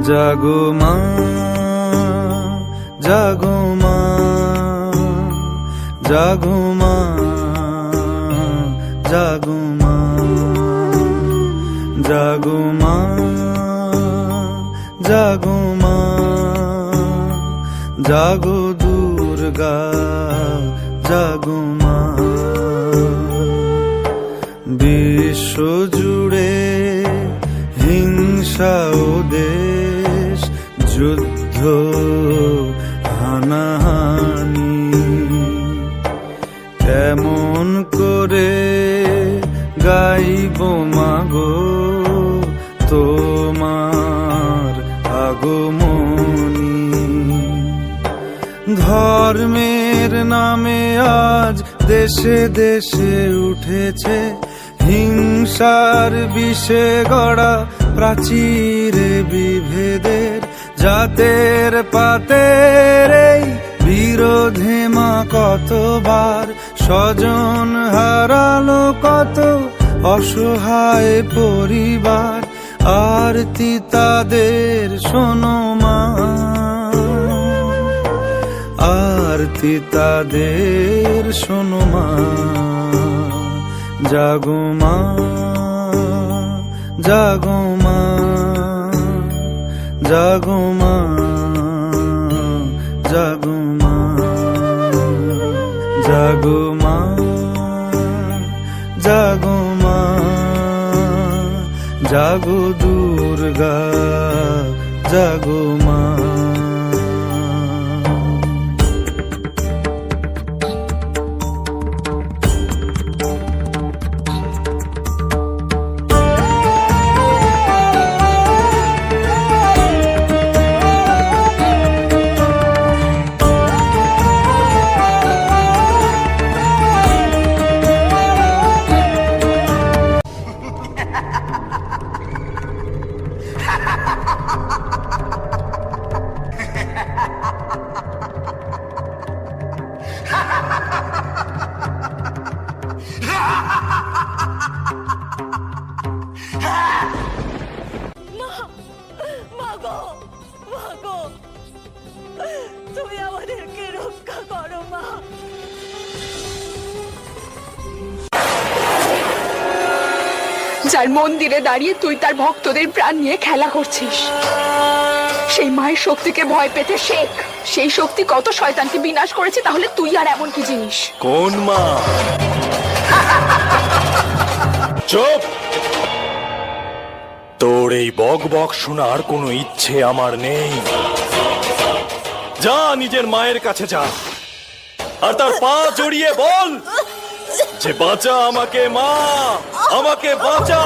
জাগো মা, জাগো মা, জাগো মা, জাগো মা, জাগো মা, জাগো মা, জাগো দুর্গা, জাগো মা। বিশ্ব জুড়ে হিংসা ও দেশ, যুদ্ধ হানাহানি, কেমন করে গাইব মাগো তোমার আগমনী। ধর্মের নামে আজ দেশে দেশে উঠেছে হিংসার বিষে গড়া প্রাচীরে বিভেদের, জাতের পাতের এই বিরোধে মা কতবার স্বজন হারালো কত অসহায় পরিবার। আরতি তাদের শোনো মা, আরতি তাদের শোনো মা। জাগো মা, জাগো মা, জাগো মা, জাগো মা, জাগো মা, জাগো মা, জাগো দুর্গা, জাগো মা। তুমি আমাদেরকে রক্ষা করো মা। যার মন্দিরে দাঁড়িয়ে তুই তার ভক্তদের প্রাণ নিয়ে খেলা করছিস, সেই মায়ের শক্তিকে ভয় পেতে শেখ। সেই শক্তি কত শয়তানকে বিনাশ করেছে, তাহলে তুই আর এমন কি জিনিস? কোন মা? চুপ! তোর এই বক বক শোনার কোনো ইচ্ছে আমার নেই। যা নিজের মায়ের কাছে যা, আর তার পা জড়িয়ে বল যে বাঁচা আমাকে মা, আমাকে বাঁচা।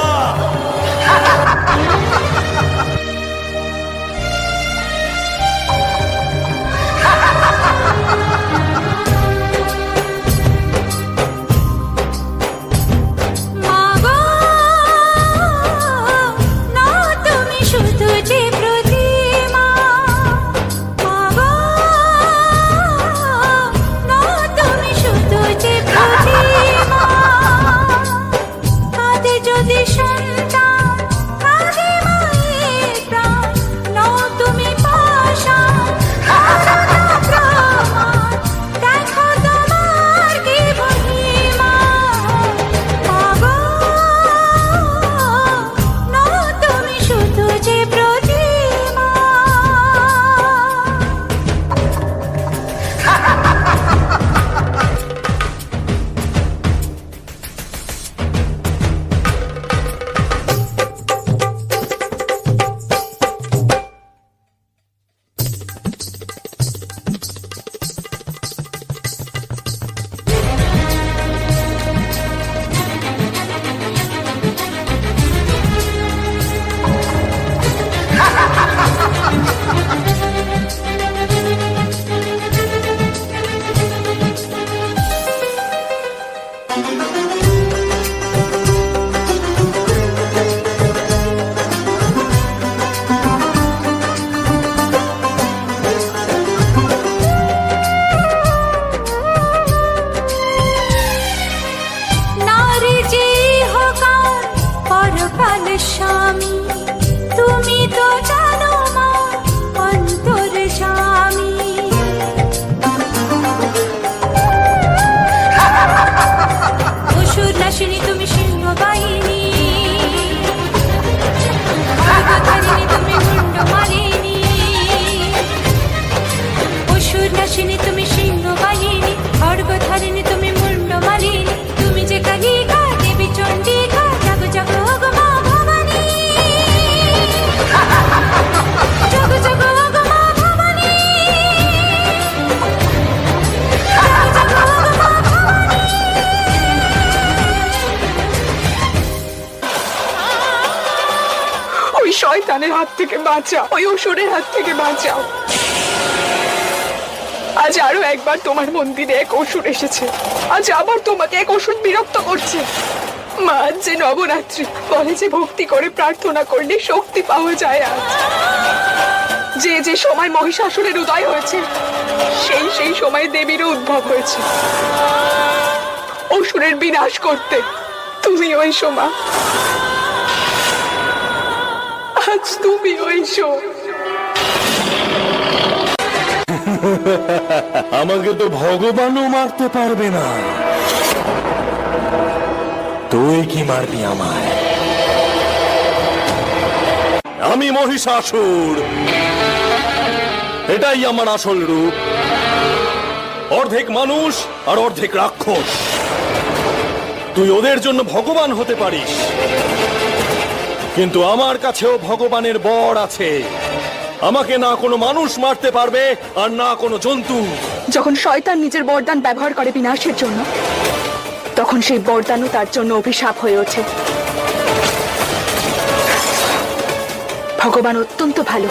স্বামী তুমি তো জানো মা স্বামী। অসুর নাশিনী তুমি সিংহ বাহিনী, খড়গধারিণী তুমি মুন্ড মালিনী। অসুর নাশিনী তুমি সিংহ বাহিনী, খড়গধারিণী তুমি মুন্ড মালিনী। তুমি যে কালিকা দেবী চণ্ডিকা, জাগো জাগো গো মা ভবানী। জাগো জাগো গো মা ভবানী। জাগো জাগো গো মা ভবানী। ওই শয়তানের হাত থেকে বাঁচাও, ওই অসুরের হাত থেকে বাঁচাও। আজ আরো একবার তোমার মন্দিরে এক অসুর এসেছে, আজ আবার তোমাকে এক অসুর বিরক্ত করছে। মা, আজ যে নবরাত্রি, বলে যে ভক্তি করে প্রার্থনা করলে শক্তি পাওয়া যায়। আজ যে যে সময় মহিষাসুরের উদয় হয়েছে, সেই সেই সময় দেবীরও উদ্ভব হয়েছে অসুরের বিনাশ করতে। তুমি ওই মা, আজ তুমি ওই আমাকে তো ভগবানও মারতে পারবে না, তুই কি মারবি আমায়? আমি মহিষাসুর, এটাই আমার আসল রূপ। অর্ধেক মানুষ আর অর্ধেক রাক্ষস। তুই ওদের জন্য ভগবান হতে পারিস, কিন্তু আমার কাছেও ভগবানের বর আছে। আমাকে না কোনো মানুষ মারতে পারবে আর না কোনো জন্তু। যখন শয়তান নিজের বরদান ব্যবহার করে বিনাশের জন্য, তখন সেই বরদানও তার জন্য অভিশাপ হয়ে ওঠে। ভগবান অত্যন্ত ভালো,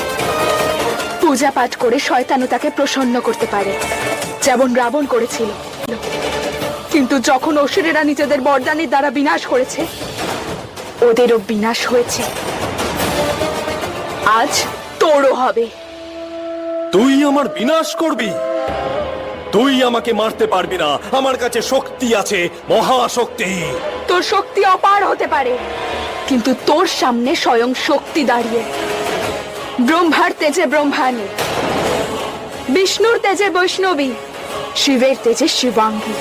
পূজা পাঠ করে শয়তানও তাকে প্রসন্ন করতে পারে, যেমন রাবণ করেছিল। কিন্তু যখন অসুরেরা নিজেদের বরদানের দ্বারা বিনাশ করেছে, ওদেরও বিনাশ হয়েছে। আজ তোরও হবে। তুই আমার বিনাশ করবি? তুই আমাকে মারতে পারবি না, আমার কাছে শক্তি আছে, মহাশক্তি। তোর শক্তি অপার হতে পারে, কিন্তু তোর সামনে স্বয়ং শক্তি দাঁড়িয়ে। ব্রহ্মার তেজে ব্রহ্মাণী, বিষ্ণুর তেজে বৈষ্ণবী, শিবের তেজে শিবাঙ্গী।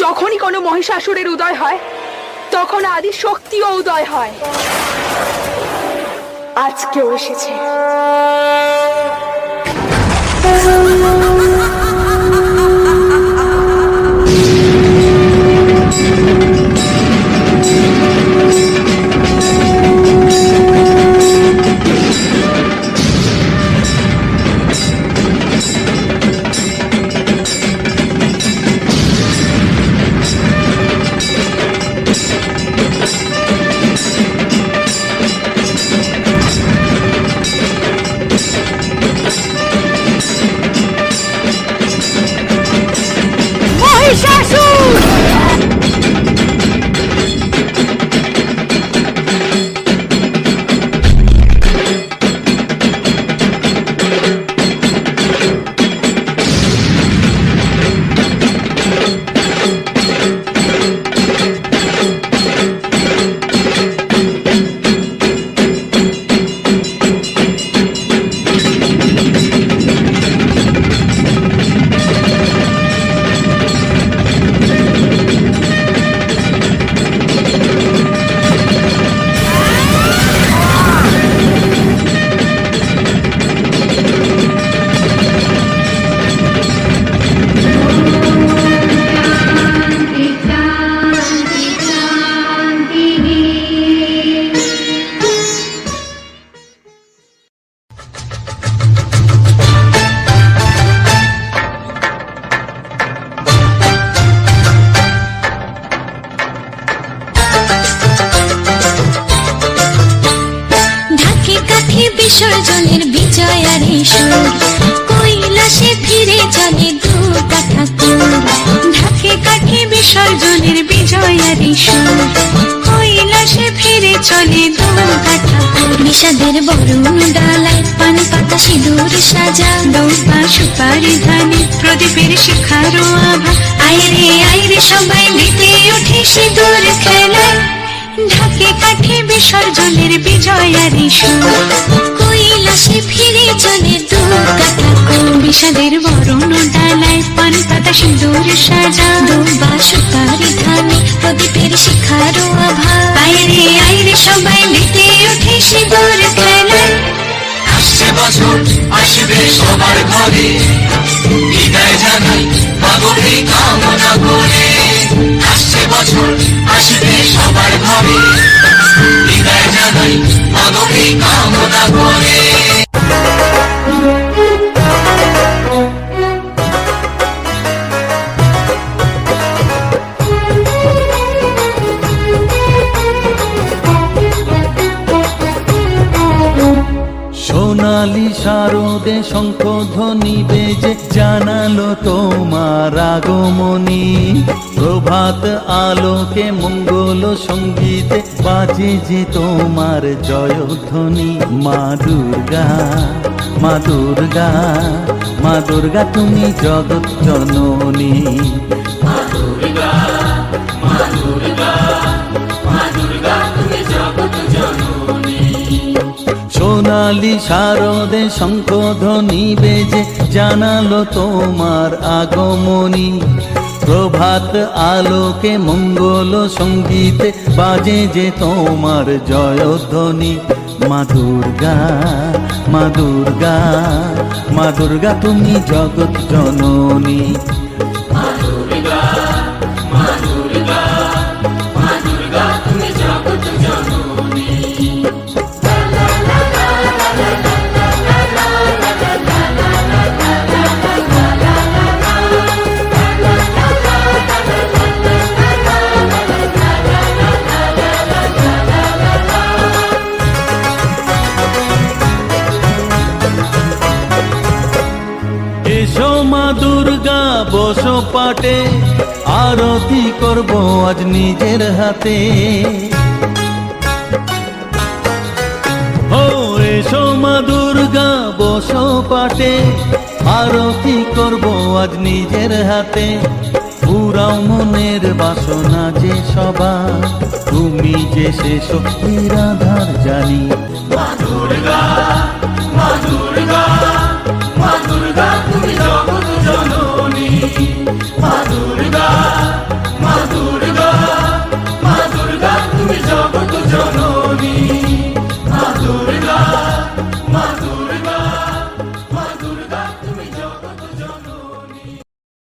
যখনই কোনো মহিষাসুরের উদয় হয়, তখন আদি শক্তিও উদয় হয়। আজকেও এসেছে। বিসর্জনের বিজয়ার সুর, কৈলাসে ফিরে চলে দুর্গা ঠাকুর। ঢাকে কাঠে বিসর্জনের বিজয়ার সুর, কৈলাসে ফিরে চলে দুর্গা ঠাকুর। বিষাদের বরুণ ডালায় পান পাতা সিঁদুর সাজা, দৌপা সুপারি ধানে প্রদীপের শিখারো আভা। আইরে সবাই মেতে ওঠে সিঁদুর খেলায়, ঢাকে কাঠে বিসর্জনের বিজয়ার সুর, কৈলাসে ফিরে চলে দুর্গা ঠাকুর। বিষাদের বরণ ডালায় পান পাতা সিঁদুর সাজা দুবা সুতারি ধানে প্রদীপের শিখারো আভা আইরে সবাই মেতে ওঠে সিঁদুর খেলায় আসছে বছর আসবে সবার ঘরে বিদায় জানাই মাগরে কামনা করে আসছে বছর আসবে সবার ঘরে বিদায় জানাই মাগরে কামনা করে সোনালি শারদে শঙ্খধ্বনি বেজে জানালো তোমার আগমনী প্রভাত আলোকে মঙ্গল সঙ্গীতে বাজে যে তোমার জয়ধ্বনি মা দুর্গা মা দুর্গা মা দুর্গা তুমি জগৎ জননী সোনালি শারদে শঙ্খধ্বনি বেজে জানালো তোমার আগমনী প্রভাত আলোকে মঙ্গল সঙ্গীতে বাজে যে তোমার জয়ধ্বনি মা দুর্গা মা দুর্গা মা দুর্গা তুমি জগৎ জননী এসো মা দুর্গা বসো পাটে আরতি করব আজ নিজের হাতে ও এসো মা দুর্গা বসো পাটে আরতি করব আজ নিজের হাতে পুরাও মনের বাসনা যে সবার তুমি যে সে শক্তির আধার জানি